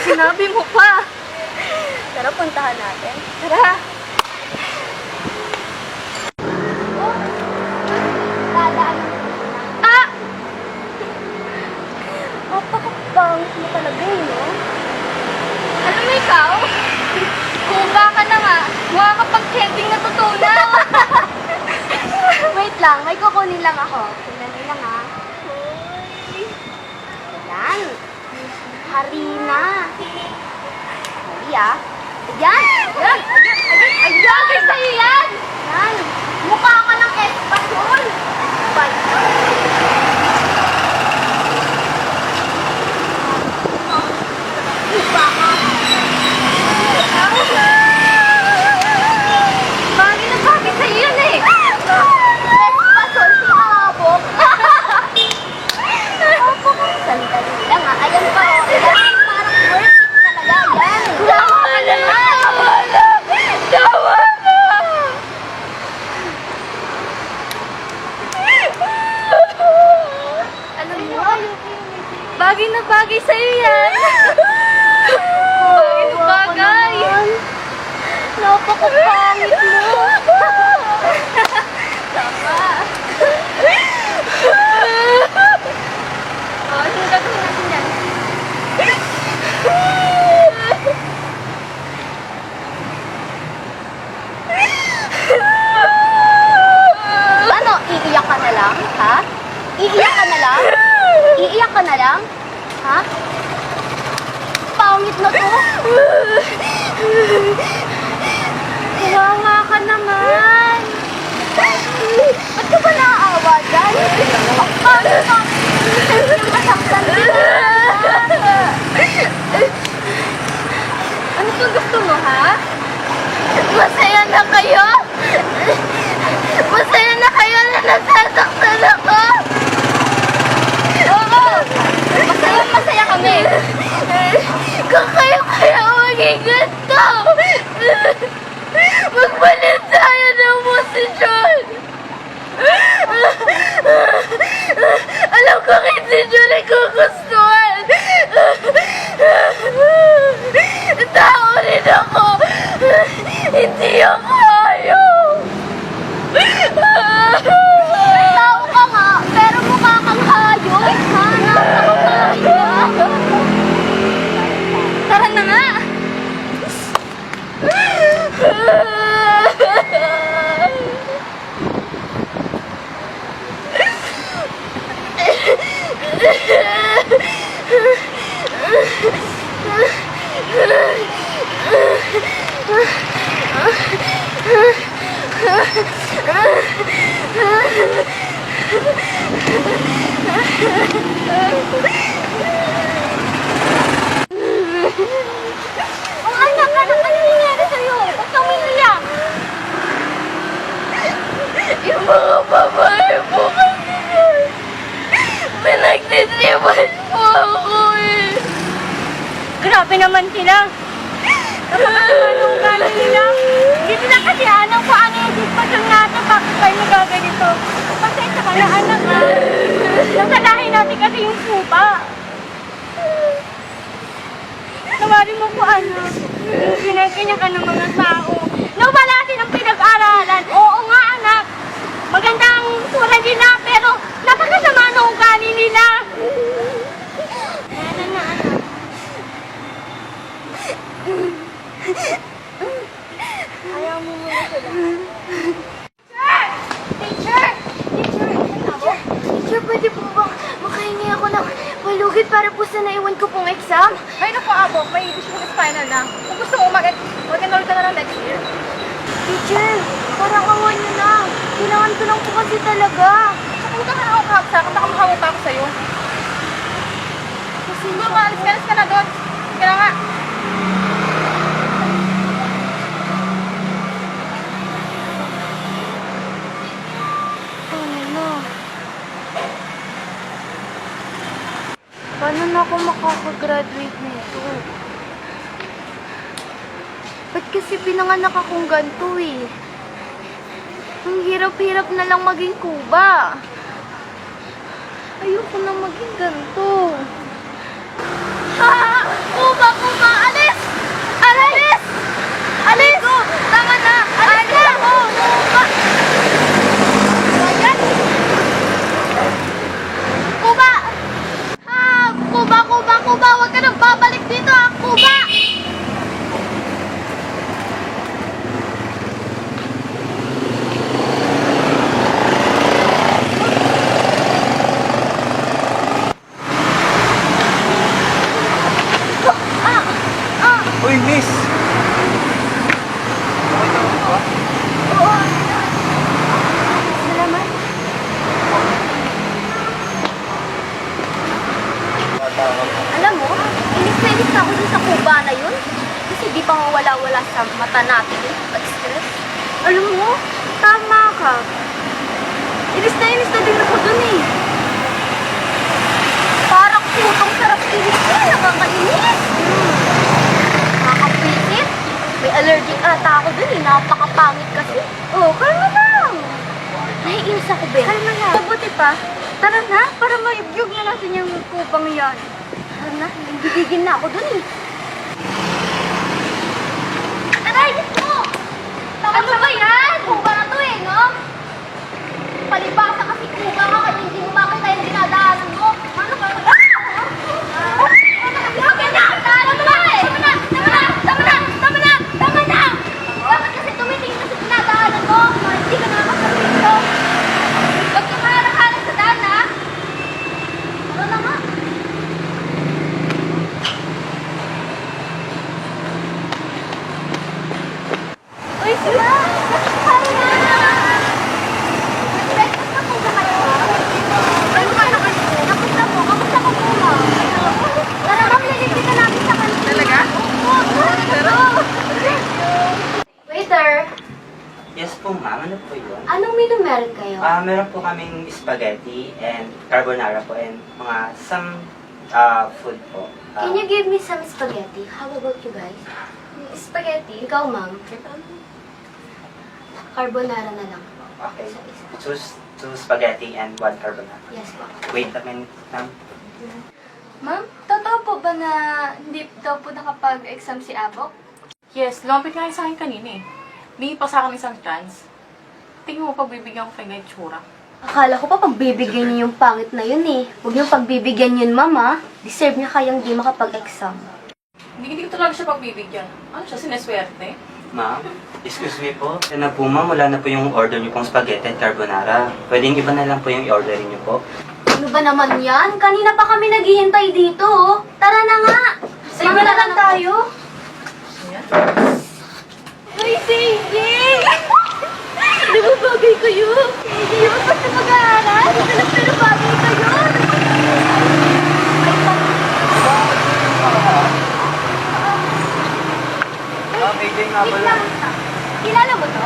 Sinabi mo pa. Tara, puntahan natin. Tara. Oh, dadaan na. Ah! Napakapangit mo talaga eh, no? Alam mo ikaw? Kuba ka na nga. Mukha ka pag-heading natutunan. Wait lang, may kukunin lang ako. Tingnan nila nga. Ayan. Harina. Hali ah. Ayan. Ayan. Ay, bagay sa'yo yan! Ayan. Mukha ka ng espasol. Bye. Iba ka. Bagay na bagay sa'yo yan eh! Espasol si Abok. Sandali lang ah. Ayan pa oh. Ayan. Parang worth it talaga. Ayan. Tama na! Tama na! Tama na! Alam mo, bagay na bagay sa'yo yan! Bagay na bagay! Napakapangit mo. Tama! Oh, ano gagawin natin yan? Ano, iiyak ka na lang, ha? Iiyak ka na lang? Iiyak ka na lang? Ha? Pangit na to. Kawawa ka naman! Ba't ka ba naaawa dyan? Ang pangit mo. Yung masaktan din. Ano pa gusto mo, ha? Masaya na kayo? Masaya na kayo na nasasaktan ako? Oo! Masaya kami! Kung kayo kaya maging ganito! Magpalit tayo ng posisyon! Alam ko hindi nyo nagkugustuhan! Tao rin ako! Hindi ako ayaw! Tao ka nga, pero mukha kang hayop. Ha? Napakapangit ka. Tara na nga! Oh, anak, ano nangyayari sa'yo? Ba't ka umiiyak? Yung mga babae po kasi pinagtitipan po ako eh. Grabe naman sila. Napakasamang ugali nila. Hindi sila kasi alam kung ano yung sitwasyon natin. Bakit tayo nagaganito? Pasensya ka na anak ha. Nasalahin natin kasi yung pupa. Tawarin mo po anak. Yung ginaganya ka ng mga tao. Nawala din ang pinag-aralan. Oo nga anak. Magandang sura nila pero napakasama ng ugali nila. Ano na, anak? Ayaw mo muna sila. Teacher! Teacher, pwede po ba makahingi ako ng malugit para po sa naiwan ko pong exam? Ay naku Abo, may edition is final na. Kung gusto mo mag-enroll ka na lang next year. Teacher, parang awan niyo na. Kailangan ko lang po kasi talaga. Pumunta ka na ako kahapsa, baka makawa pa ako sa'yo. Kasi Sige, maalis ka na doon. Kaya nga. paano na ako makakagraduate nito? Ba't kasi pinanganak akong ganito eh? Ang hirap-hirap na lang maging kuba. Ayoko na maging ganito. Ha! Kuba, kuba! Uy, miss! Okay na ba? Oo. Salamat. Alam mo, inis na inis na ako dun sa kuba na yun. Kasi di pa mawala-wala sa mata natin eh. Pag-stress. Alam mo, tama ka. Inis na din ako dun eh. Parang putong sarap inis eh. Nakakainis. Nakakapwisit. May allergic ata ako dun eh. Napakapangit kasi. Oh, kalma lang. Naiinis ako, Ben. Kalma lang. Mabuti pa. Tara na, para ma-view na natin yung kupang yan. Tara na, nagigigil na ako dun eh. Aray, ito! Ano ba yan? Kuba na to eh, no? Palibasa kasi kuba ka kaya hindi mo makita yung dinadaanan mo. Ano ba? Tama na! Bakit kasi tumitingin na sa dinadaanan mo? Hindi ka nakakasabihin ko. Huwag kang maharap-harap sa daan, ha? Ano na nga? Uy, sila! Parang na! Breakfast na po ba kayo? Ano ka na kayo? Kamusta po? Kamusta po po mo? Tara, ma'am, lilipitan natin sa kanila. Talaga? Oo. Tara. Waiter, Yes po ma'am, ano po yun? anong menu meron kayo? Meron po kaming spaghetti and carbonara po and mga some food po. Can you give me some spaghetti? How about you guys? Spaghetti? Ikaw, ma'am. Carbonara na lang. Okay. Isa-isa. Two spaghetti and one carbonara. Yes, ma'am. Wait a minute ma'am. Ma'am, totoo po ba na hindi daw po nakapag-exam si Abok? Yes, lumapit nga yun sa akin kanina eh. Bingi pa sa akin isang chance. Tingin mo pagbibigyan ko kayo ng itsura. Akala ko pa pagbibigyan niyo yung pangit na yun eh. Huwag yung pagbibigyan yun, mama. Deserve niya kayang di makapag-exam. Hindi ko talaga siya pagbibigyan. Ano siya, sineswerte? Ma'am, excuse me po. Yan na po ma'am, wala na po yung order niyo pong spaghetti and carbonara. Pwedeng iba na lang po yung orderin niyo po. Ano ba naman yan? Kanina pa kami naghihintay dito, oh. Tara na nga! Sama na lang tayo. Ayan. Uy, sige! Di ba bagay kayo? Hindi yung basta mag-aaral. Pero bagay kayo. AJ nga Wait pala. lang. Kilala mo to?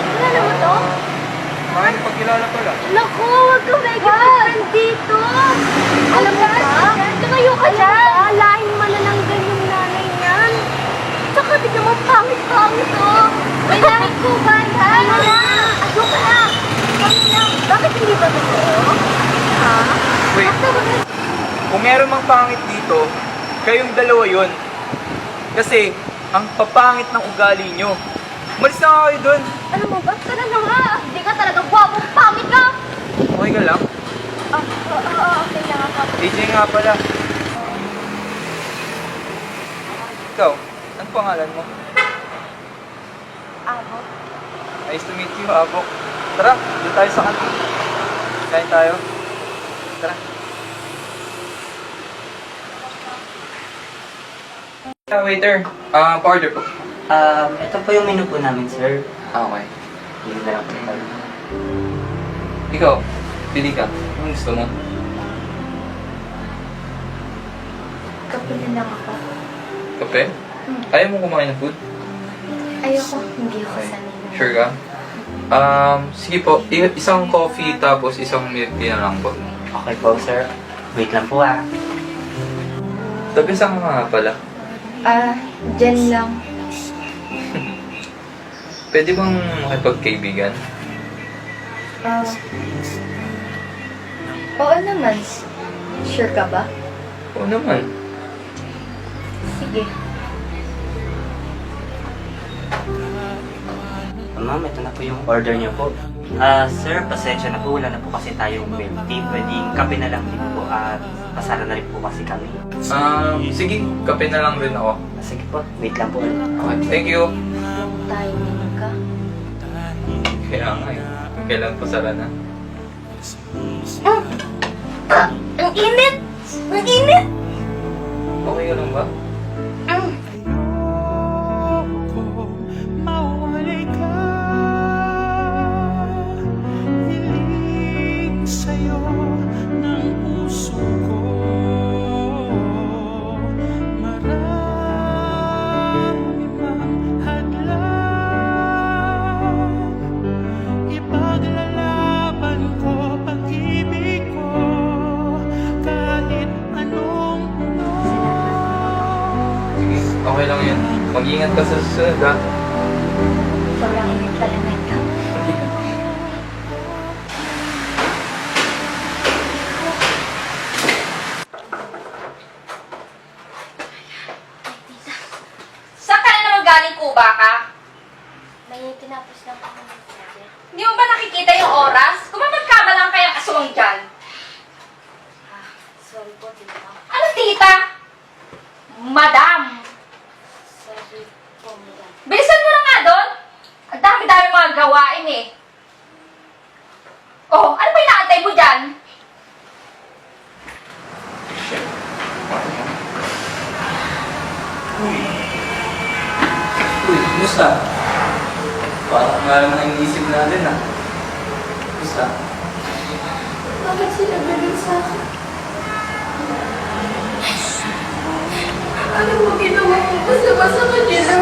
Kilala mo to? Bakit pagkilala pala? Naku, huwag kang make friend dito. Alam mo ba? Tumayo ka dyan. Laing manananggal yung nanay niyan. Tsaka di naman pangit-pangit, oh. May langit ko ba yan? Wala. Ayo ka na. Kami na. Bakit hindi ba totoo? Ha? Wait. Basta ba Kung meron mang pangit dito, kayong dalawa yun. Kasi, ang papangit ng ugali nyo. Umalis na nga kayo dun. Ano mo ba? Tara na nga. Hindi ka talaga gwapo. Pangit ka. Okay ka lang? Okay lang ako. AJ nga pala. Ikaw, anong pangalan mo? Abo. Nice to meet you, Abok. Tara, doon tayo sa kantin. Kain tayo. Tara. Waiter, pa-order po. Ito po yung menu po namin sir. Okay. Hindi na lang po tayo. Ikaw, pili ka. Anong gusto mo? Kapili lang ako. Kape? Ayaw mo kumain ng food? Ayoko. Hindi ako Okay. sanay na. Sure ka? Sige po. Isang coffee tapos isang milk tea na lang po. Okay po sir. Wait lang po ah. Tabi saan ka nga pala? Dyan lang. Pwede bang makipagkaibigan? Oo naman. Sure ka ba? Oo naman. Sige. Ma'am, ito na po yung order niyo po. Sir, pasensya na po. Wala na po kasi tayong milk tea. Pwedeng kape na lang din po at pasara na rin po kasi kami. Sige. Kape na lang rin ako. Sige po, wait lang po. Okay. Thank you. Yung timing ka. Kaya nga eh. Kailan pa sara na? Ang init! Ang init! Okay ka lang ba? Okay lang yun. Mag-ingat ka sa susunod, ha? Sobrang init talaga ito. Saan ka na naman galing, Kuba ka? May tinapos lang ako ng sabi. Hindi mo ba nakikita yung oras? Kung magkamalang kayang aswang dyan. Sorry po, tita. Ano, tita? Madam! Sorry po, madam. Bilisan mo na nga doon. Ang dami-dami mga gawain eh. Oh, ano ba inaantay mo dyan? Uy, kumusta? Parang nga naman ang isip natin, ha? Kumusta? Bakit sila ganun sa akin? Ano mo ginawa mo masama sa kanila?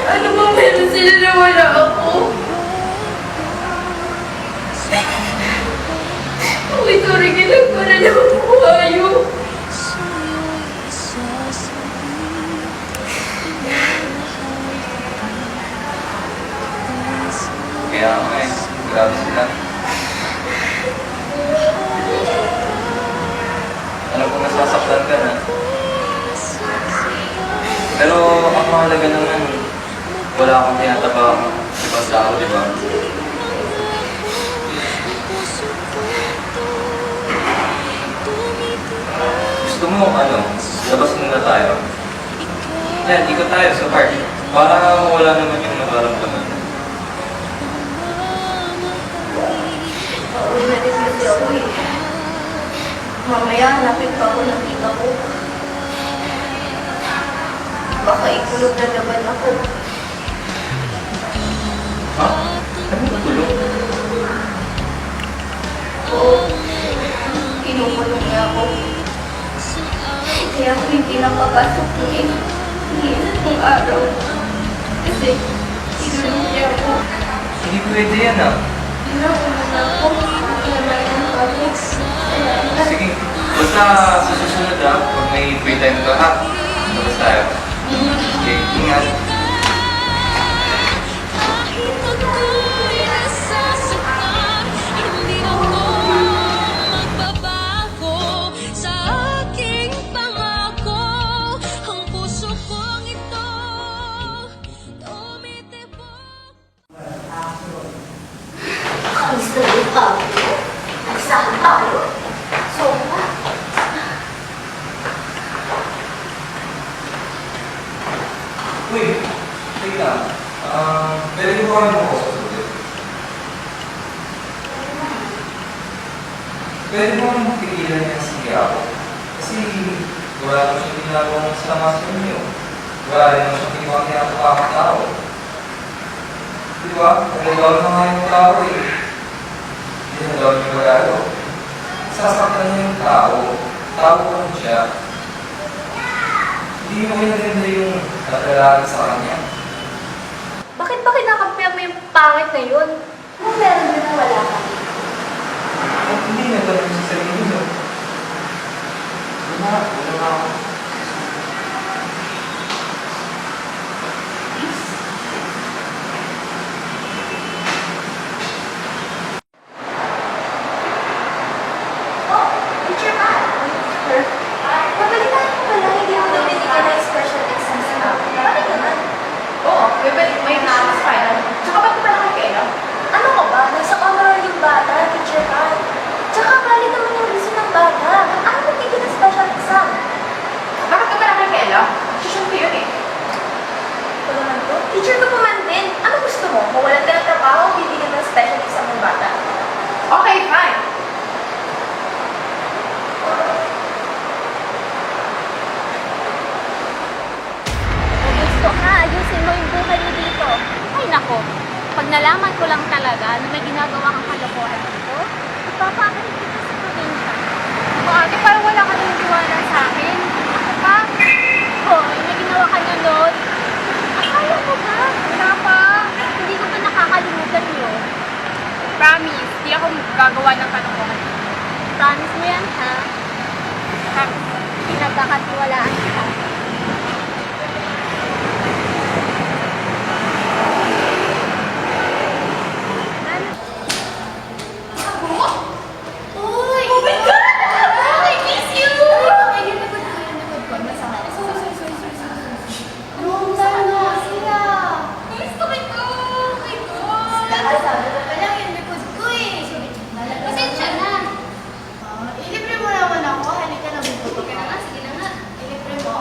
Ano mo meron sila na wala ako? Okay, sorry ka lang para lang buhayo. Kaya nga eh, grabe sila. Alam ko nasasaktan ka na. Pero ang mahalaga naman, wala akong tinataba ibang tao, di ba? Gusto mo, labas muna tayo. Yan, ikot tayo sa park. Para wala naman yung nararamdaman. Pauwi na din kasi ako eh. Mamaya hanapin pa ako ng tita ko. Baka ikulog na naman ako. Ha? Ano ba tulog? Oo. Kinukulong niya ako. Kaya ako hindi nakapasok ng isang araw. Kasi kinulong niya ako. Hindi pwede yan, ah. Inauna na ako. Kinamayan ako. Sige, basta sa susunod, pag may free time ka, ha? Labas tayo. Okay, ingat. Gusto mo pa? Nagsahan tayo? Sobra. Uy, take lang. Pwede ko kami mo sa sulit. Pwede mo kami mapigilan niya sige ako. Kasi wala ko siyang ginagawang sama sa inyo. Wala rin mo siyang ginagawang kinapapakang tao. Di ba? Nagagawa na nga yung tao eh. Hindi na daw yung magagawa. Sasaktan niya yung tao. Tao ko lang siya. Hindi mo kinaganda yung nakalala sa kanya. Bakit ba kinakampihan mo yung pangit na yun? Kung meron din na wala ka. At hindi na tanong sa sarili mo. Wala ako. Oh, teacher ka. Pabalikan ko pala, hindi ako nabibigyan ng special exam sa namin. Bakit naman? Oo, may nakas final. Tsaka ba't pa lang kayo? Ano ka ba? Nasa honor yung bata, teacher ka. Tsaka valid naman yung reason ng bata. Ano nabigyan ng special exam? Bakit ka pa lang kayo? Susunod ko yun eh. Ito naman to. Teacher ka pa man din. Ano gusto mo? Mawalan ka ng trabaho, bibigyan ng special exam ng bata. Okay, fine. Gusto ka, ayusin mo yung buhay mo dito. Ay nako, pag nalaman ko lang talaga na may ginagawa kang kalokohan dito, ipapakalit kita sa probinsya. Ako ate, parang wala ka nang tiwala sa akin. Ako pa? Hoy, may ginawa ka na nun. Akala mo ba? Wala pa. Hindi ko ba nakakalimutan yun? Promise, di ako gagawa ng kalokohan. Promise mo yan, ha? pinagkakatiwalaan kita. Uy! Oh my God! I miss you! Ay, yung likod ko, yung likod ko. Masama. Nasaan na sila? Gusto ko! Oh my God! Sabi ko pa lang yung likod ko eh. Pasensya na. Ilibre mo naman ako. Halika na, bubuto ka na nga. Sige na nga. Ilibre mo.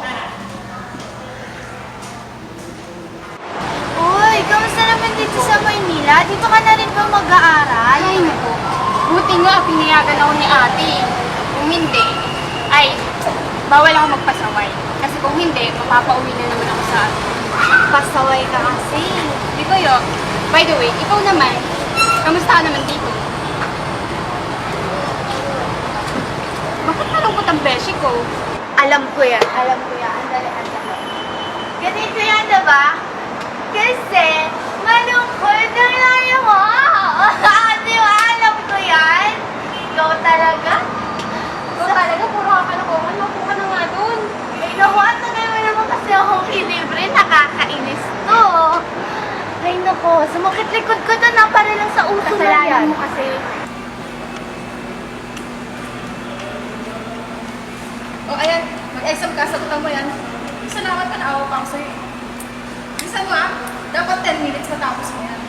Uy, kamusta naman dito sa Maynila? Dito ka na rin ba mag-aaral? Ay, naku. Buti nga, pinayagan ako ni ate. Kung hindi, ay, bawal ako magpasaway. Kasi kung hindi, mapapauwi na naman ako sa atin. Pasaway ka kasi. Di ko yun. By the way, ikaw naman, kamusta ka naman dito? Bakit malungkot ang beshi ko? Alam ko yan. Alam ko yan. Andali, andali. Ganito yan, diba? Kasi, malungkot ang layo mo. Di ba? Alam ko yan. Ikaw talaga. Ikaw talaga, puro kakalokohan. Mapo ka na nga dun. Ay, naku, at tagal mo naman kasi akong ilibre. Nakakainis to. Ay, naku. Sumakit likod ko to na para lang sa uso na yan. Kasalanan mo kasi. Oh, ayan. Mag-exam ka. Sagutan mo yan. Isa naman pa naawa pa ako sa'yo. Isa mo dapat 10 minutes matapos mo yan.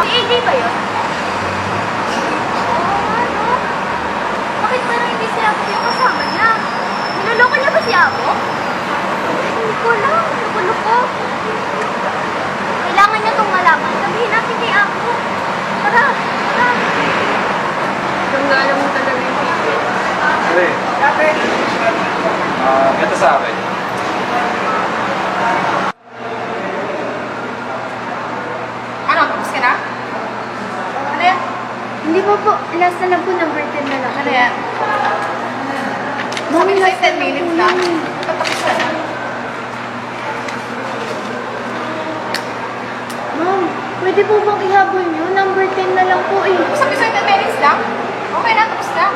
Si AJ ba yun? Ano? Bakit parang hindi si Apo yung kasama niya? Niloloko niya ba si Apo? Hindi ko lang. Nakuloko. Kailangan niya itong malaman. Sabihin natin kay Apo. Tara, tara. Kung alam mo talaga yung pipit. Pre, ito sa akin. Ano? Tapos ka na? Ano yan? Hindi po po. Last na lang po. Number 10 na lang. Ano yan? Sabi ko sa'yo 10 minutes lang. Tapos ka na. Ma'am, pwede po bang ihabol niyo? Number 10 na lang po eh. Sabi ko sa'yo 10 minutes lang? Okay na, tapos na.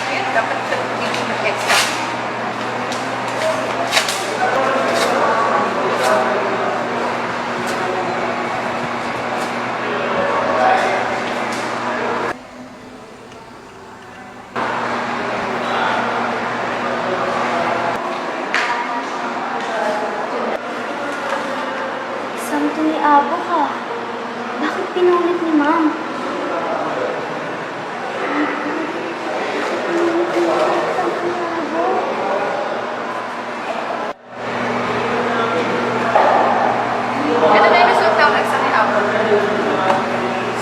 Ayun, dapat dito mag-exam. Santo ni Abo ka. Bakit pinulit ni Ma'am? Ito na yung result ng exam ni Apple.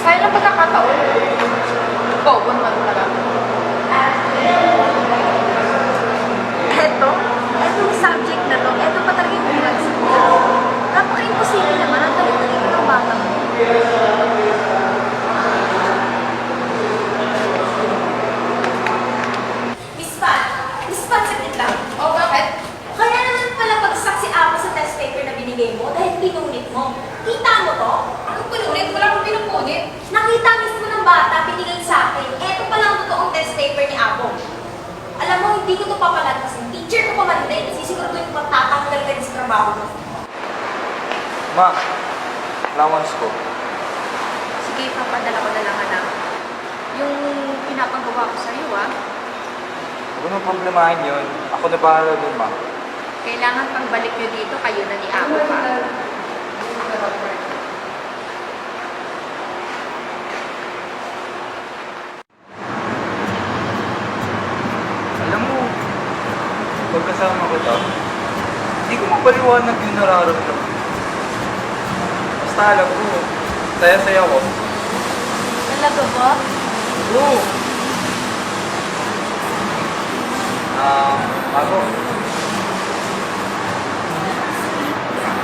Sayang lang pagkakataon. Bobo naman talaga. Etong subject na to, eto pa talaga yung pinagsin ko. Napaka-imposible naman. Ang talit-talit ko ng bata mo. Miss Pan, saglit lang. Oh, bakit? Kaya naman pala bagsak si Apo sa test paper na binigay mo dahil pinulit mo. Kita mo to? Anong pinulit? Wala akong pinupunit. Nakita mismo ng bata, binigay sa akin. Eto pala ang totoong test paper ni Apo. Alam mo, hindi ko to papalagpasin. Teacher ko pa man din. Sisiguraduhin ko matatanggal ka din sa trabaho mo. Ma, allowance ko. Sige, papadala ko na lang anak. Yung pinapagawa ko sa'yo Huwag mo problemahin yun. Ako na bahala dun, ma. kailangan pang balik nyo dito, kayo na ni Apo pa. Alam mo, pagkasama ko to, hindi ko mapaliwanag yung nararamdaman. Basta alam ko, saya-saya ko. Talaga ba? Oo. Ako.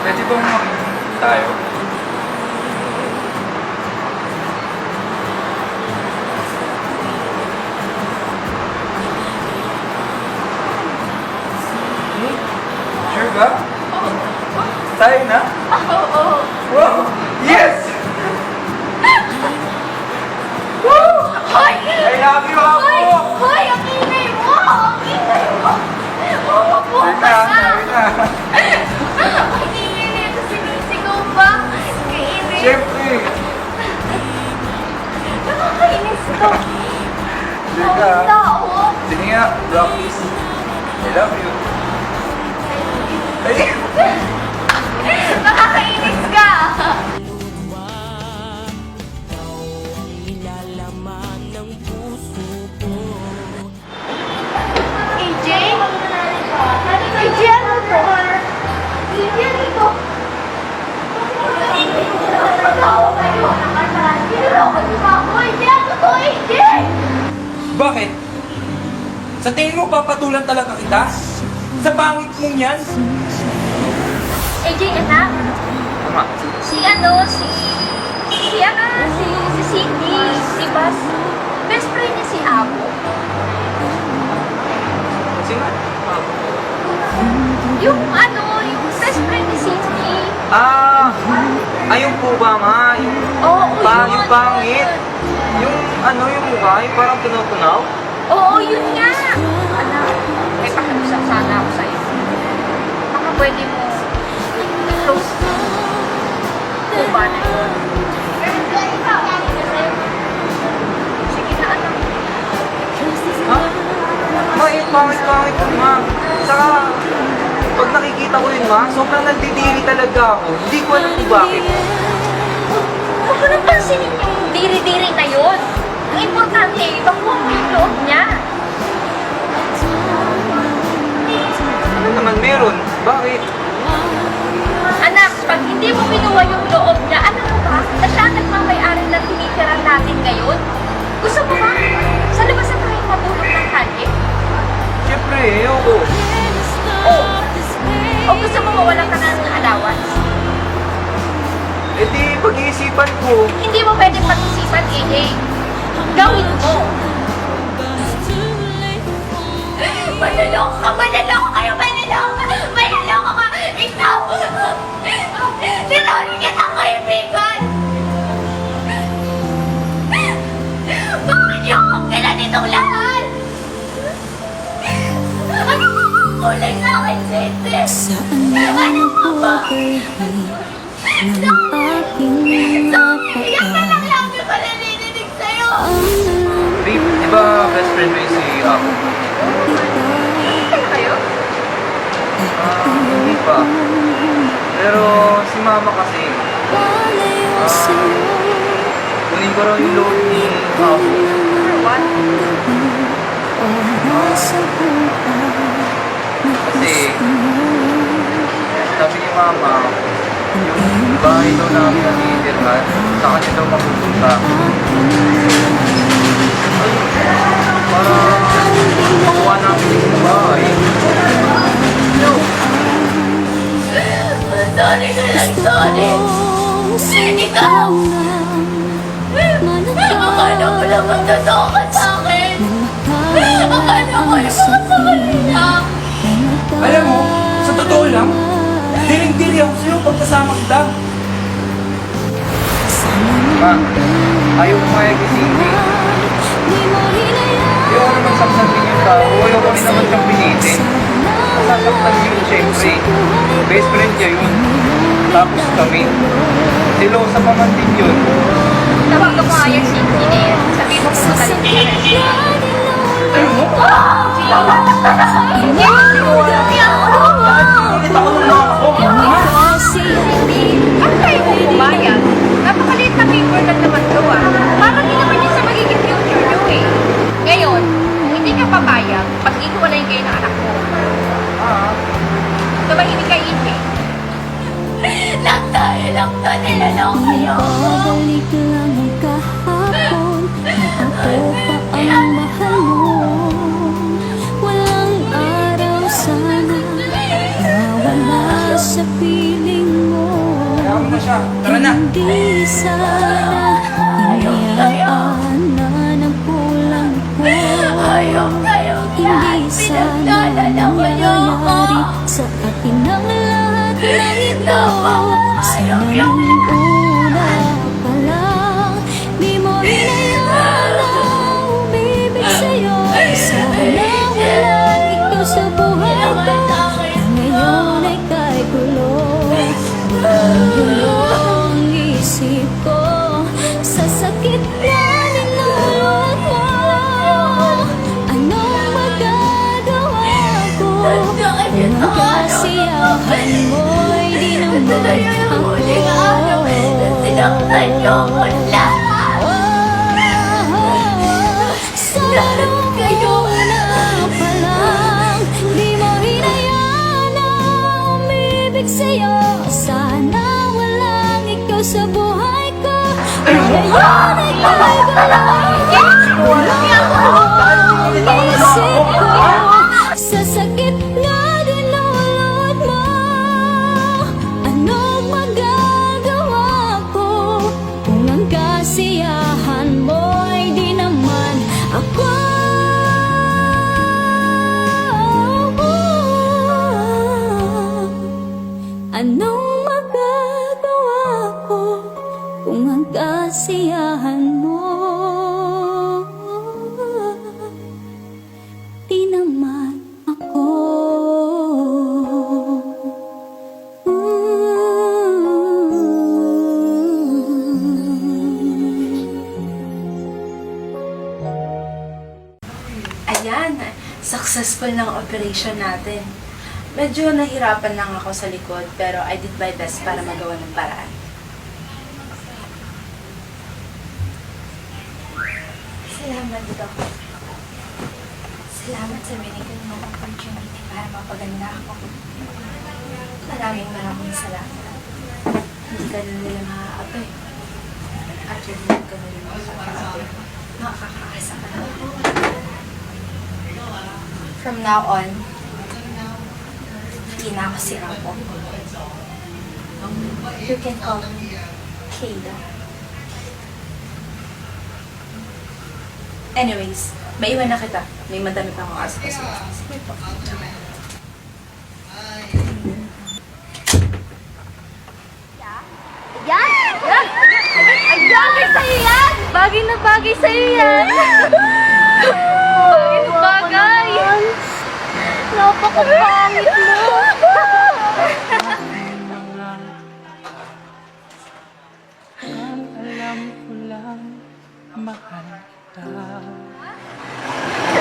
Pwede bang tayo? Practice. I love you. Ay! Nakakainis ka! AJ? AJ, ano to? AJ, ano to? Natawa kayo. Niloloko niyo ba ako? AJ, ano to? AJ! Bakit? Sa tingin mo, papatulan talaga kita? Sa pangit mong yan? AJ, anak. Tama. Si Cindy, si Bas. Best friend niya si Abo. Sino? Yung best friend ni Cindy. Ayun po ba nga? Yung, Oo, yung pangit. Yung mukha, yung parang tunaw-tunaw. Oo, yun nga. Anak, may pakiusap sana ako sa'yo. Baka pwede mo i-close ko ba na yun? Sige na, anak. Ha? Ma, yung pangit-pangit ko, ma. Saka, pag nakikita ko yun, ma, sobrang nandidiri talaga ako. Hindi ko alam kung bakit. Huwag mo nang pansinin yung diri-diri na yun. Ang importante, makuha mo yung loob niya. Ano naman meron? Bakit? Anak, pag hindi mo pinuha yung loob niya, ano mo ba? Na siya ang nagmamayari ng tinitiran natin ngayon? Gusto mo ba? Sa labas na tayo matulog ng kalye? Siyempre, ayoko. O gusto mo mawala ka ng allowance? Eh di, pag-iisipan ko. Hindi mo pwedeng pag-isipan, AJ. Gawin mo. Manaloko ka! Manaloko kayo! Manaloko ka! Ikaw! Sinari kita kaibigan! Bakit niyo akong ganitong lahat? Ano ang kulay sa akin, Cindy? Ano ka ba? Iyak na lang lang yung naninig sa'yo! Babe, di ba best friend mo yung si Ako? Kayo? Hindi pa. Pero si Mama kasi, kunin ko raw yung load ni Ako. What? Kasi, sabi ni Mama, yung bahay daw namin na tinitirhan, sa kanya daw mapupunta. Para makuha namin yung bahay. Sorry ka lang, sorry. Ikaw! Akala ko lang magtotoo ka sa akin. Akala ko lang magkamali lang. Alam mo, sa totoo lang, diring-diri ako sa'yo pagkasama kita. Ma, ayaw pumayag si Cindy. Ayaw ko naman saksakin yung tao, ayaw ko rin naman siyang pinitin. Masasaktan yun, syempre. Best friend niya yun. Tapos kami. Silosa pa man din yun. Tawag ka mo nga yung Cindy na yan. Sabi mo kung magaling ka rin. Ano mo? Hindi ako. Ulit ako nung mga ako. Bakit tayo kung pumayag? Napakaliit na paper lang naman ito ah. Parang hindi naman yun sa magiging future nyo eh. Ngayon, kung hindi ka papayag, pag-iwalayin kayo ng anak mo. Tumahimik ka, Inge. Lang tayo lang to, nilalong kayo. Babalik lang ang kahapon na ako pa ang mahal mo. Walang araw sana nawala sa piling mo. Kaya mo na siya. Tara na. Hindi sana hinayaan na ng kulang ko. Hindi sana nangyayari sa akin ang lahat ng ito. Sana nung una pa lang, di mo hinayaan na umibig sa'yo. Sana wala ikaw sa buhay ko. Ngayon ay kay gulo. Gulo ang isip ko sa sakit na ninulot mo. Anong magagawa? Ang kasiyahan mo'y di naman ako. Sinaktan niyo ako lahat. Sana kayo na palang di mo hinayaan na umibig sa'yo. Sana walang ikaw sa buhay ko. Ngayon ay isip ko sa sakit na dinulot mo. Anong magagawa ko kung ang kasiyahan mo'y di naman ako? Anong magagawa ko kung ang kasiyahan mo di naman ako? Ayan, successful ng operation natin. Medyo nahirapan lang ako sa likod, pero I did my best para magawa ng paraan. Salamat, Doc. Salamat sa binigyan mong opportunity para mapaganda ako. Maraming salamat. Hindi ka na nila makakapay. At hindi ka na nila makakapay. Makakaasa ka na. From now on, hindi na ako si Apo. You can call me Kayla. Anyways, maiwan na kita. May madami pa akong ask-ask. Sige po. Yan! Ang bagay sa'yo yan! Bagay na bagay sa'yo yan! Bagay na bagay! Napakapangit mo!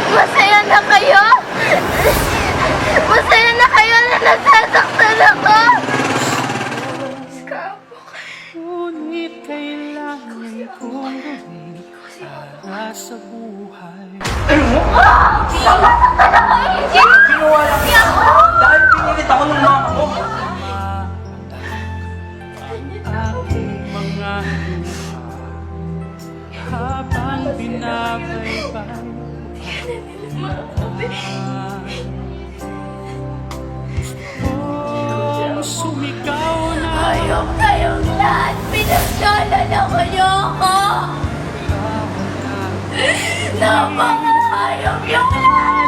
Masaya na kayo? Masaya na kayo na nasasaktan ako? Ngunit kailangan kong gawin para sa buhay. Dahil pinilit ako ng mama ko. Aking mga luha habang binabaybay. Oh, sumigaw na Kayong lahat, pinagsalan ako niyo ako! Napakahayop yung lahat!